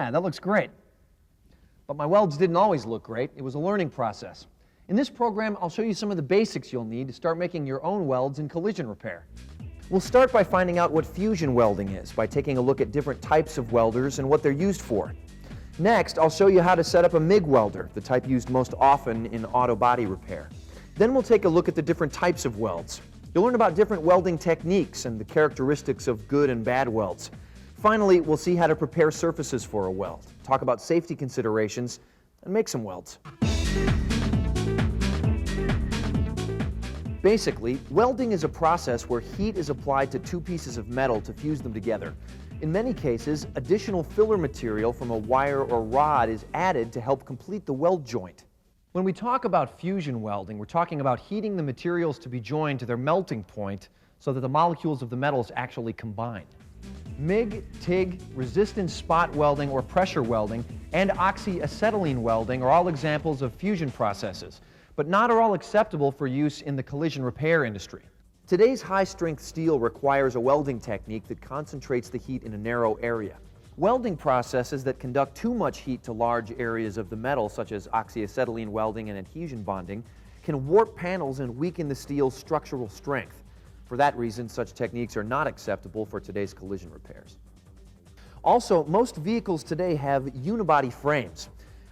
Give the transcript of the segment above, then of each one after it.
Yeah, that looks great. But my welds didn't always look great. It was a learning process. In this program, I'll show you some of the basics you'll need to start making your own welds in collision repair. We'll start by finding out what fusion welding is by taking a look at different types of welders and what they're used for. Next, I'll show you how to set up a MIG welder, the type used most often in auto body repair. Then we'll take a look at the different types of welds. You'll learn about different welding techniques and the characteristics of good and bad welds. Finally, we'll see how to prepare surfaces for a weld, talk about safety considerations, and make some welds. Basically, welding is a process where heat is applied to two pieces of metal to fuse them together. In many cases, additional filler material from a wire or rod is added to help complete the weld joint. When we talk about fusion welding, we're talking about heating the materials to be joined to their melting point so that the molecules of the metals actually combine. MIG, TIG, resistance spot welding or pressure welding, and oxyacetylene welding are all examples of fusion processes, but not are all acceptable for use in the collision repair industry. Today's high-strength steel requires a welding technique that concentrates the heat in a narrow area. Welding processes that conduct too much heat to large areas of the metal, such as oxyacetylene welding and adhesion bonding, can warp panels and weaken the steel's structural strength. For that reason, such techniques are not acceptable for today's collision repairs. Also, most vehicles today have unibody frames.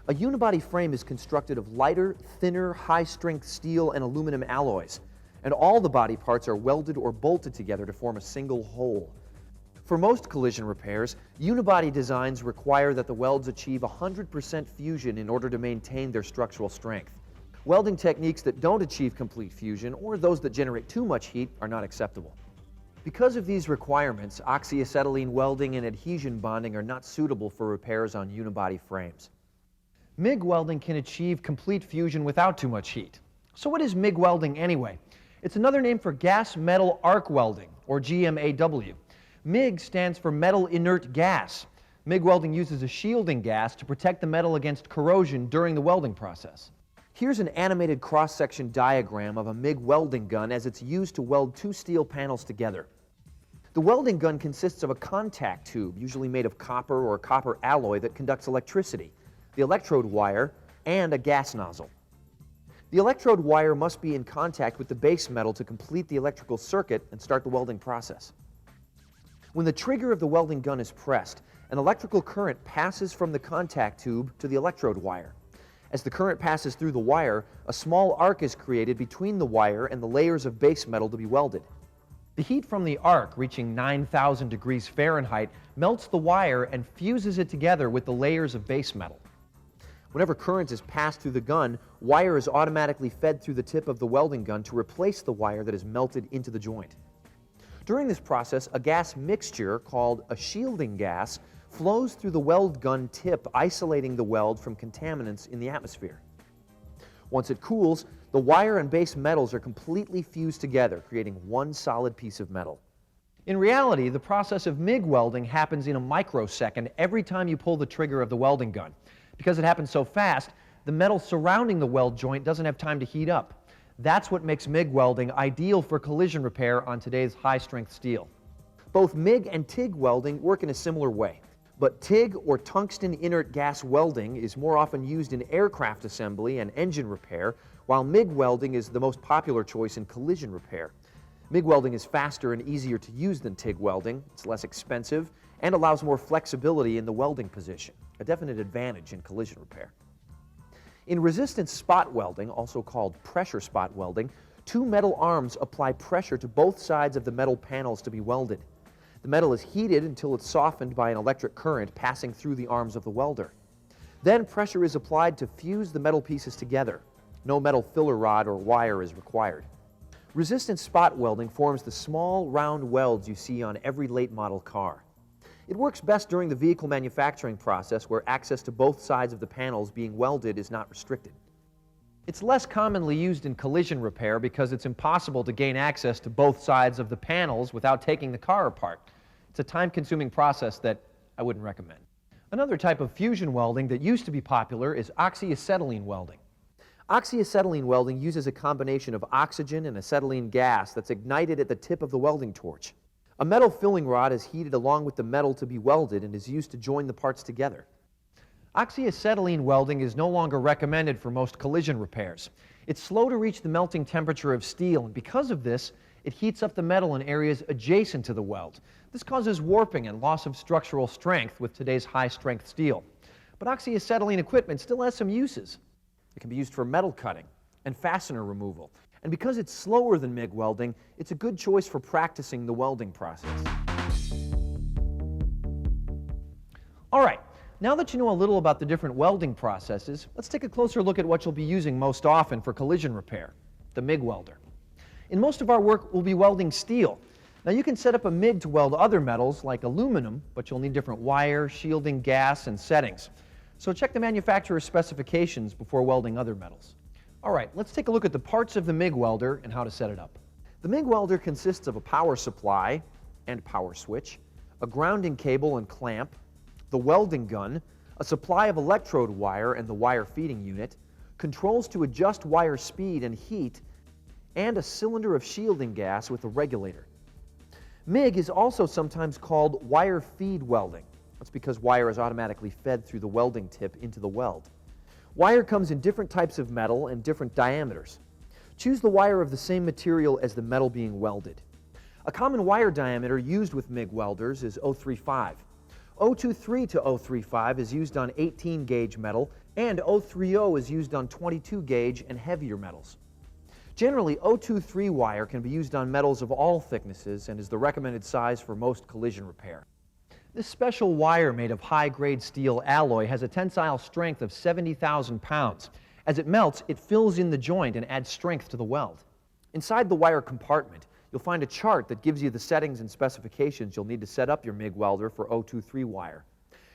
A unibody frame is constructed of lighter, thinner, high-strength steel and aluminum alloys, and all the body parts are welded or bolted together to form a single whole. For most collision repairs, unibody designs require that the welds achieve 100% fusion in order to maintain their structural strength. Welding techniques that don't achieve complete fusion, or those that generate too much heat, are not acceptable. Because of these requirements, oxyacetylene welding and adhesion bonding are not suitable for repairs on unibody frames. MIG welding can achieve complete fusion without too much heat. So what is MIG welding anyway? It's another name for gas metal arc welding, or GMAW. MIG stands for metal inert gas. MIG welding uses a shielding gas to protect the metal against corrosion during the welding process. Here's an animated cross-section diagram of a MIG welding gun as it's used to weld two steel panels together. The welding gun consists of a contact tube, usually made of copper or copper alloy, that conducts electricity, the electrode wire, and a gas nozzle. The electrode wire must be in contact with the base metal to complete the electrical circuit and start the welding process. When the trigger of the welding gun is pressed, an electrical current passes from the contact tube to the electrode wire. As the current passes through the wire, a small arc is created between the wire and the layers of base metal to be welded. The heat from the arc, reaching 9,000 degrees Fahrenheit, melts the wire and fuses it together with the layers of base metal. Whenever current is passed through the gun, wire is automatically fed through the tip of the welding gun to replace the wire that is melted into the joint. During this process, a gas mixture called a shielding gas flows through the weld gun tip, isolating the weld from contaminants in the atmosphere. Once it cools, the wire and base metals are completely fused together, creating one solid piece of metal. In reality, the process of MIG welding happens in a microsecond every time you pull the trigger of the welding gun. Because it happens so fast, the metal surrounding the weld joint doesn't have time to heat up. That's what makes MIG welding ideal for collision repair on today's high-strength steel. Both MIG and TIG welding work in a similar way, but TIG, or tungsten inert gas welding, is more often used in aircraft assembly and engine repair, while MIG welding is the most popular choice in collision repair. MIG welding is faster and easier to use than TIG welding, it's less expensive, and allows more flexibility in the welding position, a definite advantage in collision repair. In resistance spot welding, also called pressure spot welding, two metal arms apply pressure to both sides of the metal panels to be welded. The metal is heated until it's softened by an electric current passing through the arms of the welder. Then pressure is applied to fuse the metal pieces together. No metal filler rod or wire is required. Resistance spot welding forms the small, round welds you see on every late model car. It works best during the vehicle manufacturing process, where access to both sides of the panels being welded is not restricted. It's less commonly used in collision repair because it's impossible to gain access to both sides of the panels without taking the car apart. It's a time-consuming process that I wouldn't recommend. Another type of fusion welding that used to be popular is oxyacetylene welding. Oxyacetylene welding uses a combination of oxygen and acetylene gas that's ignited at the tip of the welding torch. A metal filling rod is heated along with the metal to be welded and is used to join the parts together. Oxyacetylene welding is no longer recommended for most collision repairs. It's slow to reach the melting temperature of steel, and because of this, it heats up the metal in areas adjacent to the weld. This causes warping and loss of structural strength with today's high-strength steel. But oxyacetylene equipment still has some uses. It can be used for metal cutting and fastener removal. And because it's slower than MIG welding, it's a good choice for practicing the welding process. All right, now that you know a little about the different welding processes, let's take a closer look at what you'll be using most often for collision repair, the MIG welder. In most of our work, we'll be welding steel. Now you can set up a MIG to weld other metals like aluminum, but you'll need different wire, shielding, gas, and settings. So check the manufacturer's specifications before welding other metals. All right, let's take a look at the parts of the MIG welder and how to set it up. The MIG welder consists of a power supply and power switch, a grounding cable and clamp, the welding gun, a supply of electrode wire and the wire feeding unit, controls to adjust wire speed and heat, and a cylinder of shielding gas with a regulator. MIG is also sometimes called wire feed welding. That's because wire is automatically fed through the welding tip into the weld. Wire comes in different types of metal and different diameters. Choose the wire of the same material as the metal being welded. A common wire diameter used with MIG welders is 035. 023 to 035 is used on 18 gauge metal, and 030 is used on 22 gauge and heavier metals. Generally, 023 wire can be used on metals of all thicknesses and is the recommended size for most collision repair. This special wire made of high-grade steel alloy has a tensile strength of 70,000 pounds. As it melts, it fills in the joint and adds strength to the weld. Inside the wire compartment, you'll find a chart that gives you the settings and specifications you'll need to set up your MIG welder for 023 wire.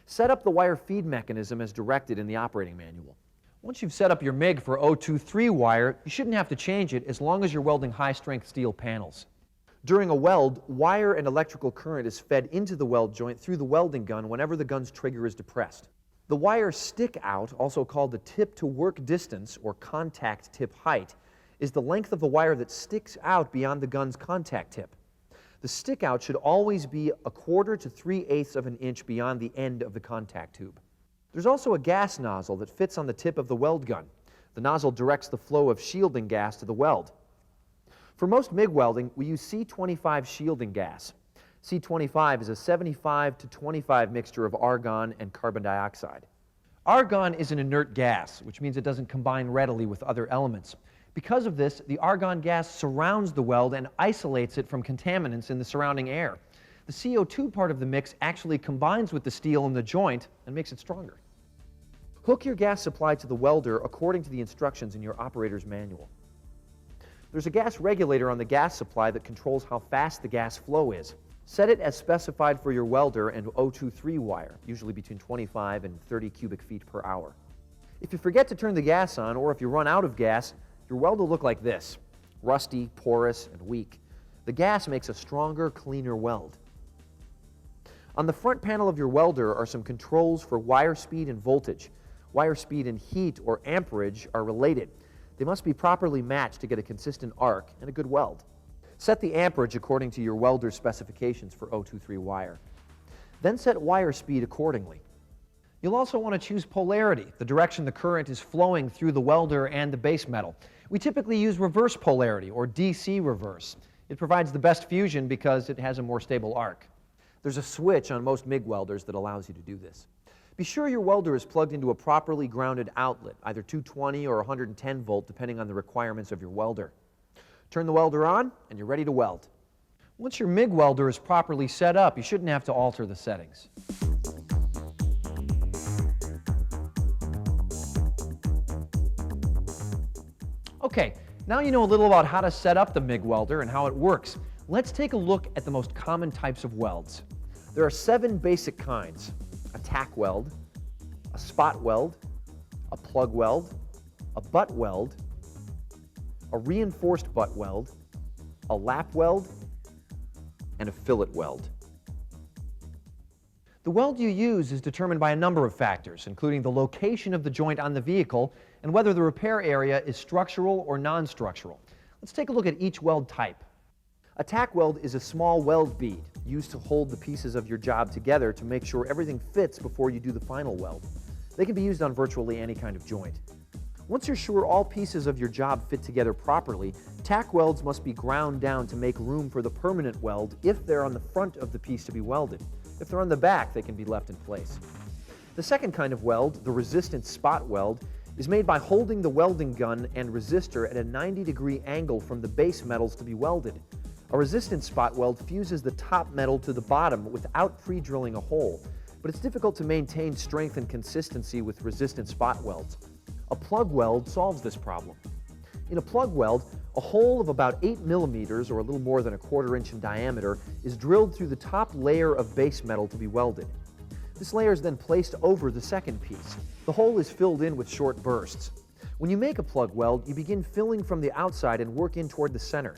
Set up the wire feed mechanism as directed in the operating manual. Once you've set up your MIG for 023 wire, you shouldn't have to change it as long as you're welding high-strength steel panels. During a weld, wire and electrical current is fed into the weld joint through the welding gun whenever the gun's trigger is depressed. The wire stick out, also called the tip to work distance or contact tip height, is the length of the wire that sticks out beyond the gun's contact tip. The stick out should always be 1/4 to 3/8 of an inch beyond the end of the contact tube. There's also a gas nozzle that fits on the tip of the weld gun. The nozzle directs the flow of shielding gas to the weld. For most MIG welding, we use C25 shielding gas. C25 is a 75 to 25 mixture of argon and carbon dioxide. Argon is an inert gas, which means it doesn't combine readily with other elements. Because of this, the argon gas surrounds the weld and isolates it from contaminants in the surrounding air. The CO2 part of the mix actually combines with the steel in the joint and makes it stronger. Hook your gas supply to the welder according to the instructions in your operator's manual. There's a gas regulator on the gas supply that controls how fast the gas flow is. Set it as specified for your welder and 023 wire, usually between 25 and 30 cubic feet per hour. If you forget to turn the gas on, or if you run out of gas, your weld will look like this: rusty, porous, and weak. The gas makes a stronger, cleaner weld. On the front panel of your welder are some controls for wire speed and voltage. Wire speed and heat, or amperage, are related. They must be properly matched to get a consistent arc and a good weld. Set the amperage according to your welder's specifications for 023 wire. Then set wire speed accordingly. You'll also want to choose polarity, the direction the current is flowing through the welder and the base metal. We typically use reverse polarity, or DC reverse. It provides the best fusion because it has a more stable arc. There's a switch on most MIG welders that allows you to do this. Be sure your welder is plugged into a properly grounded outlet, either 220 or 110 volt, depending on the requirements of your welder. Turn the welder on, and you're ready to weld. Once your MIG welder is properly set up, you shouldn't have to alter the settings. Okay, now you know a little about how to set up the MIG welder and how it works. Let's take a look at the most common types of welds. There are 7 basic kinds: a tack weld, a spot weld, a plug weld, a butt weld, a reinforced butt weld, a lap weld, and a fillet weld. The weld you use is determined by a number of factors, including the location of the joint on the vehicle and whether the repair area is structural or non-structural. Let's take a look at each weld type. A tack weld is a small weld bead used to hold the pieces of your job together to make sure everything fits before you do the final weld. They can be used on virtually any kind of joint. Once you're sure all pieces of your job fit together properly, tack welds must be ground down to make room for the permanent weld if they're on the front of the piece to be welded. If they're on the back, they can be left in place. The second kind of weld, the resistant spot weld, is made by holding the welding gun and resistor at a 90-degree angle from the base metals to be welded. A resistant spot weld fuses the top metal to the bottom without pre-drilling a hole, but it's difficult to maintain strength and consistency with resistant spot welds. A plug weld solves this problem. In a plug weld, a hole of about 8 millimeters, or a little more than a 1/4 inch in diameter, is drilled through the top layer of base metal to be welded. This layer is then placed over the second piece. The hole is filled in with short bursts. When you make a plug weld, you begin filling from the outside and work in toward the center.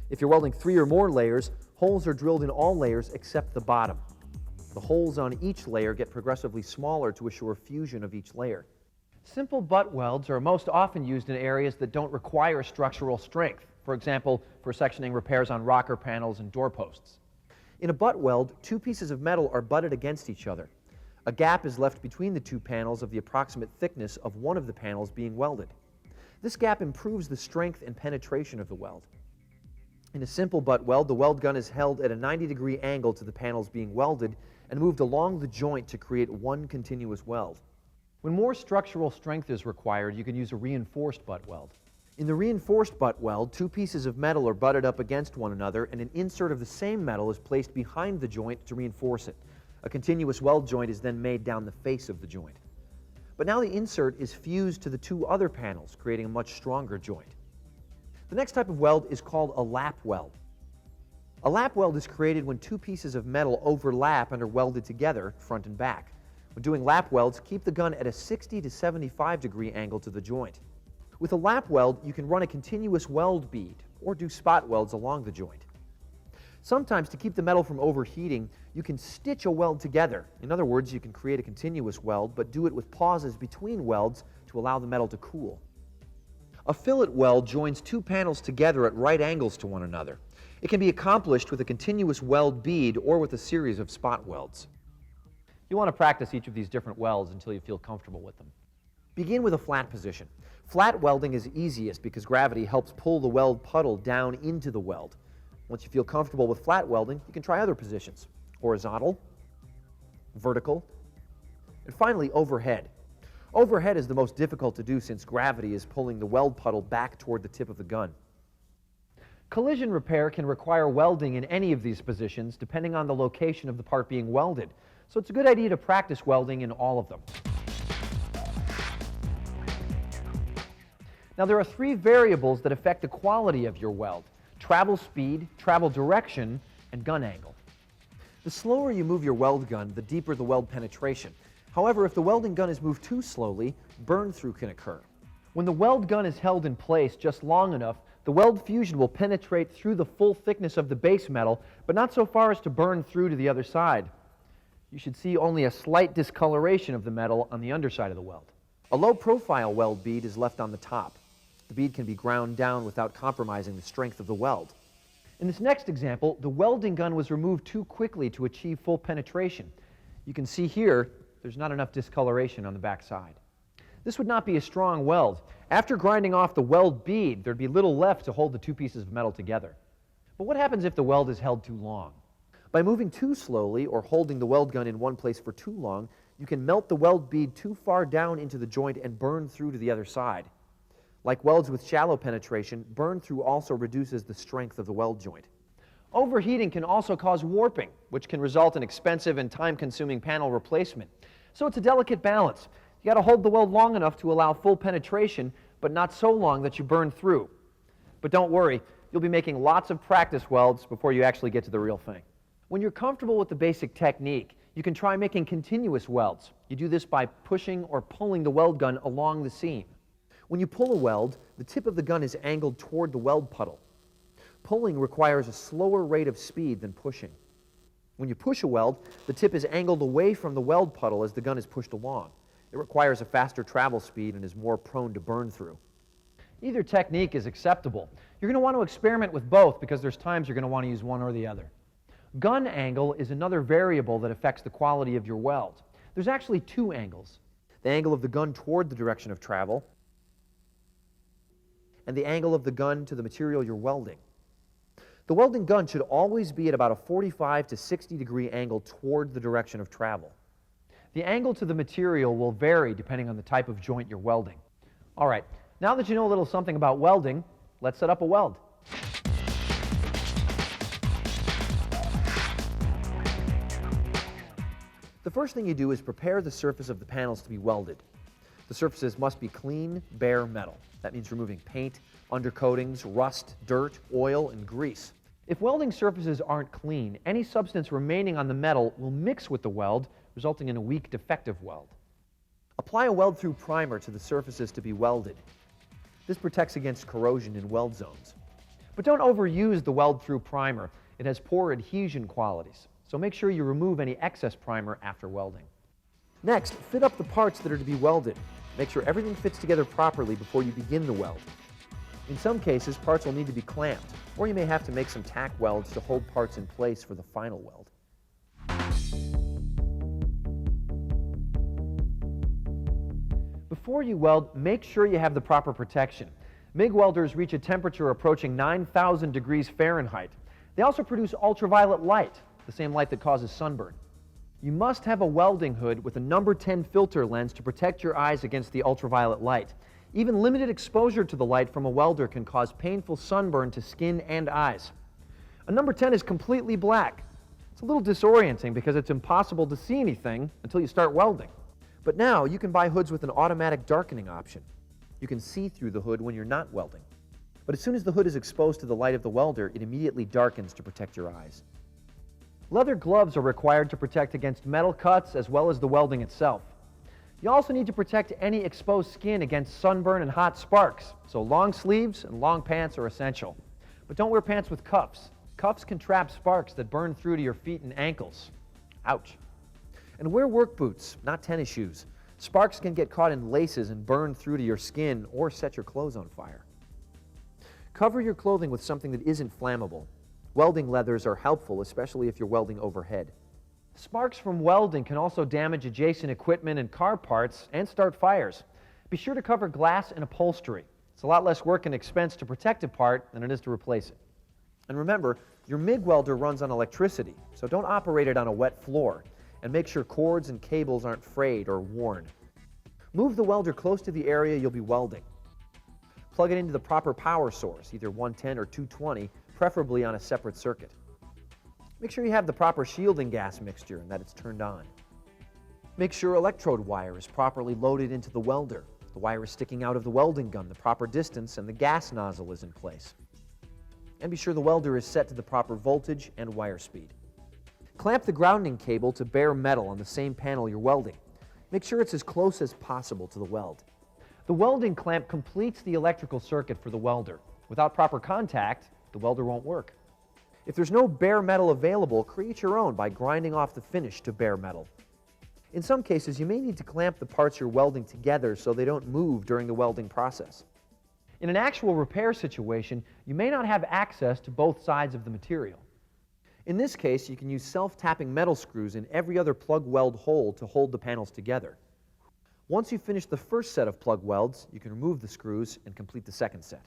If you're welding 3 or more layers, holes are drilled in all layers except the bottom. The holes on each layer get progressively smaller to assure fusion of each layer. Simple butt welds are most often used in areas that don't require structural strength, for example, for sectioning repairs on rocker panels and doorposts. In a butt weld, 2 pieces of metal are butted against each other. A gap is left between the 2 panels of the approximate thickness of one of the panels being welded. This gap improves the strength and penetration of the weld. In a simple butt weld, the weld gun is held at a 90-degree angle to the panels being welded and moved along the joint to create one continuous weld. When more structural strength is required, you can use a reinforced butt weld. In the reinforced butt weld, 2 pieces of metal are butted up against one another, and an insert of the same metal is placed behind the joint to reinforce it. A continuous weld joint is then made down the face of the joint. But now the insert is fused to the 2 other panels, creating a much stronger joint. The next type of weld is called a lap weld. A lap weld is created when 2 pieces of metal overlap and are welded together, front and back. When doing lap welds, keep the gun at a 60 to 75-degree angle to the joint. With a lap weld, you can run a continuous weld bead or do spot welds along the joint. Sometimes, to keep the metal from overheating, you can stitch a weld together. In other words, you can create a continuous weld, but do it with pauses between welds to allow the metal to cool. A fillet weld joins 2 panels together at right angles to one another. It can be accomplished with a continuous weld bead or with a series of spot welds. You want to practice each of these different welds until you feel comfortable with them. Begin with a flat position. Flat welding is easiest because gravity helps pull the weld puddle down into the weld. Once you feel comfortable with flat welding, you can try other positions: horizontal, vertical, and finally overhead. Overhead is the most difficult to do since gravity is pulling the weld puddle back toward the tip of the gun. Collision repair can require welding in any of these positions depending on the location of the part being welded, so it's a good idea to practice welding in all of them. Now, there are 3 variables that affect the quality of your weld: travel speed, travel direction, and gun angle. The slower you move your weld gun, the deeper the weld penetration. However, if the welding gun is moved too slowly, burn-through can occur. When the weld gun is held in place just long enough, the weld fusion will penetrate through the full thickness of the base metal, but not so far as to burn through to the other side. You should see only a slight discoloration of the metal on the underside of the weld. A low-profile weld bead is left on the top. The bead can be ground down without compromising the strength of the weld. In this next example, the welding gun was removed too quickly to achieve full penetration. You can see here there's not enough discoloration on the back side. This would not be a strong weld. After grinding off the weld bead, there'd be little left to hold the 2 pieces of metal together. But what happens if the weld is held too long? By moving too slowly or holding the weld gun in one place for too long, you can melt the weld bead too far down into the joint and burn through to the other side. Like welds with shallow penetration, burn-through also reduces the strength of the weld joint. Overheating can also cause warping, which can result in expensive and time-consuming panel replacement. So it's a delicate balance. You got to hold the weld long enough to allow full penetration, but not so long that you burn through. But don't worry, you'll be making lots of practice welds before you actually get to the real thing. When you're comfortable with the basic technique, you can try making continuous welds. You do this by pushing or pulling the weld gun along the seam. When you pull a weld, the tip of the gun is angled toward the weld puddle. Pulling requires a slower rate of speed than pushing. When you push a weld, the tip is angled away from the weld puddle as the gun is pushed along. It requires a faster travel speed and is more prone to burn through. Either technique is acceptable. You're going to want to experiment with both because there's times you're going to want to use one or the other. Gun angle is another variable that affects the quality of your weld. There's actually 2 angles. the angle of the gun toward the direction of travel, and the angle of the gun to the material you're welding. The welding gun should always be at about a 45 to 60 degree angle toward the direction of travel. The angle to the material will vary depending on the type of joint you're welding. All right, now that you know a little something about welding, let's set up a weld. The first thing you do is prepare the surface of the panels to be welded. The surfaces must be clean, bare metal. That means removing paint, undercoatings, rust, dirt, oil, and grease. If welding surfaces aren't clean, any substance remaining on the metal will mix with the weld, resulting in a weak, defective weld. Apply a weld-through primer to the surfaces to be welded. This protects against corrosion in weld zones. But don't overuse the weld-through primer. It has poor adhesion qualities, so make sure you remove any excess primer after welding. Next, fit up the parts that are to be welded. Make sure everything fits together properly before you begin the weld. In some cases, parts will need to be clamped, or you may have to make some tack welds to hold parts in place for the final weld. Before you weld, make sure you have the proper protection. MIG welders reach a temperature approaching 9,000 degrees Fahrenheit. They also produce ultraviolet light, the same light that causes sunburn. You must have a welding hood with a number 10 filter lens to protect your eyes against the ultraviolet light. Even limited exposure to the light from a welder can cause painful sunburn to skin and eyes. A number 10 is completely black. It's a little disorienting because it's impossible to see anything until you start welding. But now you can buy hoods with an automatic darkening option. You can see through the hood when you're not welding. But as soon as the hood is exposed to the light of the welder, it immediately darkens to protect your eyes. Leather gloves are required to protect against metal cuts as well as the welding itself. You also need to protect any exposed skin against sunburn and hot sparks, so long sleeves and long pants are essential. But don't wear pants with cuffs. Cuffs can trap sparks that burn through to your feet and ankles. Ouch. And wear work boots, not tennis shoes. Sparks can get caught in laces and burn through to your skin or set your clothes on fire. Cover your clothing with something that isn't flammable. Welding leathers are helpful, especially if you're welding overhead. Sparks from welding can also damage adjacent equipment and car parts and start fires. Be sure to cover glass and upholstery. It's a lot less work and expense to protect a part than it is to replace it. And remember, your MIG welder runs on electricity, so don't operate it on a wet floor, and make sure cords and cables aren't frayed or worn. Move the welder close to the area you'll be welding. Plug it into the proper power source, either 110 or 220, preferably on a separate circuit. Make sure you have the proper shielding gas mixture and that it's turned on. Make sure electrode wire is properly loaded into the welder. The wire is sticking out of the welding gun the proper distance and the gas nozzle is in place. And be sure the welder is set to the proper voltage and wire speed. Clamp the grounding cable to bare metal on the same panel you're welding. Make sure it's as close as possible to the weld. The welding clamp completes the electrical circuit for the welder. Without proper contact, the welder won't work. If there's no bare metal available, create your own by grinding off the finish to bare metal. In some cases, you may need to clamp the parts you're welding together so they don't move during the welding process. In an actual repair situation, you may not have access to both sides of the material. In this case, you can use self-tapping metal screws in every other plug weld hole to hold the panels together. Once you finish the first set of plug welds, you can remove the screws and complete the second set.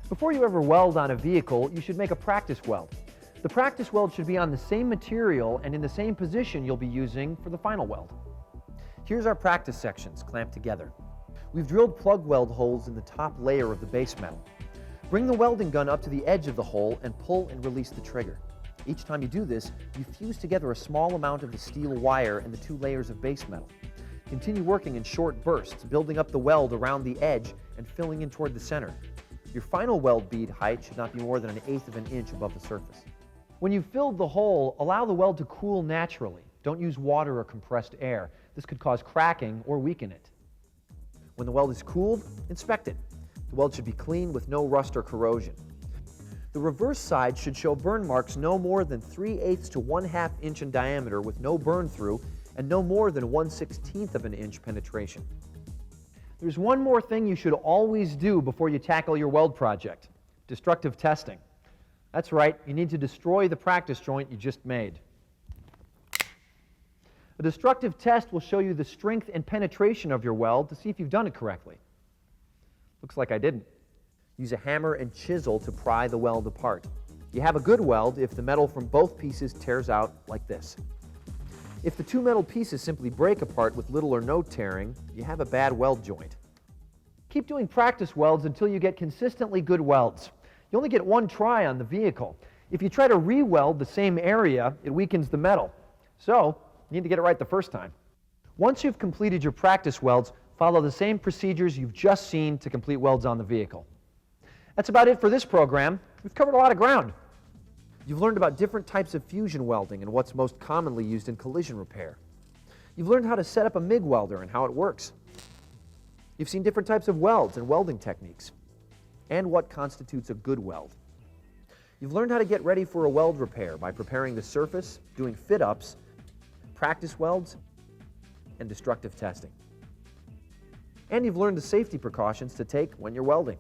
Before you ever weld on a vehicle, you should make a practice weld. The practice weld should be on the same material and in the same position you'll be using for the final weld. Here's our practice sections clamped together. We've drilled plug weld holes in the top layer of the base metal. Bring the welding gun up to the edge of the hole and pull and release the trigger. Each time you do this, you fuse together a small amount of the steel wire and the two layers of base metal. Continue working in short bursts, building up the weld around the edge and filling in toward the center. Your final weld bead height should not be more than 1/8 of an inch above the surface. When you've filled the hole, allow the weld to cool naturally. Don't use water or compressed air. This could cause cracking or weaken it. When the weld is cooled, inspect it. The weld should be clean with no rust or corrosion. The reverse side should show burn marks no more than 3/8 to 1/2 inch in diameter with no burn through and no more than 1/16 of an inch penetration. There's one more thing you should always do before you tackle your weld project: destructive testing. That's right, you need to destroy the practice joint you just made. A destructive test will show you the strength and penetration of your weld to see if you've done it correctly. Looks like I didn't. Use a hammer and chisel to pry the weld apart. You have a good weld if the metal from both pieces tears out like this. If the two metal pieces simply break apart with little or no tearing, you have a bad weld joint. Keep doing practice welds until you get consistently good welds. You only get one try on the vehicle. If you try to re-weld the same area, it weakens the metal. So, you need to get it right the first time. Once you've completed your practice welds, follow the same procedures you've just seen to complete welds on the vehicle. That's about it for this program. We've covered a lot of ground. You've learned about different types of fusion welding and what's most commonly used in collision repair. You've learned how to set up a MIG welder and how it works. You've seen different types of welds and welding techniques, and what constitutes a good weld. You've learned how to get ready for a weld repair by preparing the surface, doing fit-ups, practice welds, and destructive testing. And you've learned the safety precautions to take when you're welding.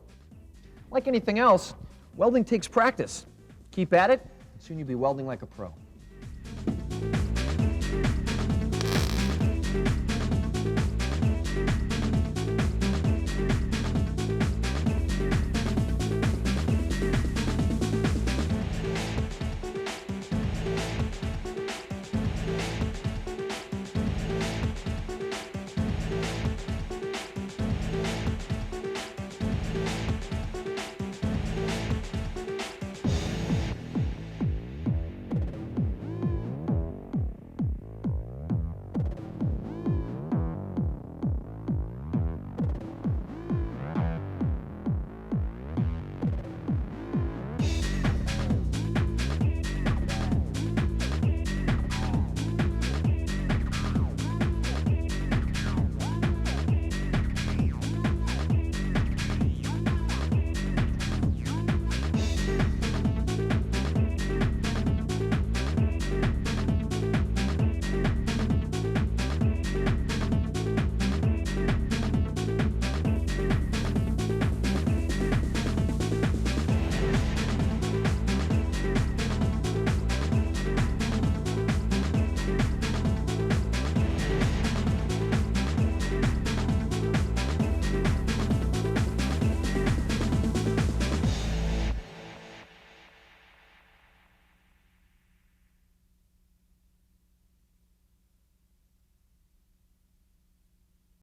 Like anything else, welding takes practice. Keep at it, and soon you'll be welding like a pro.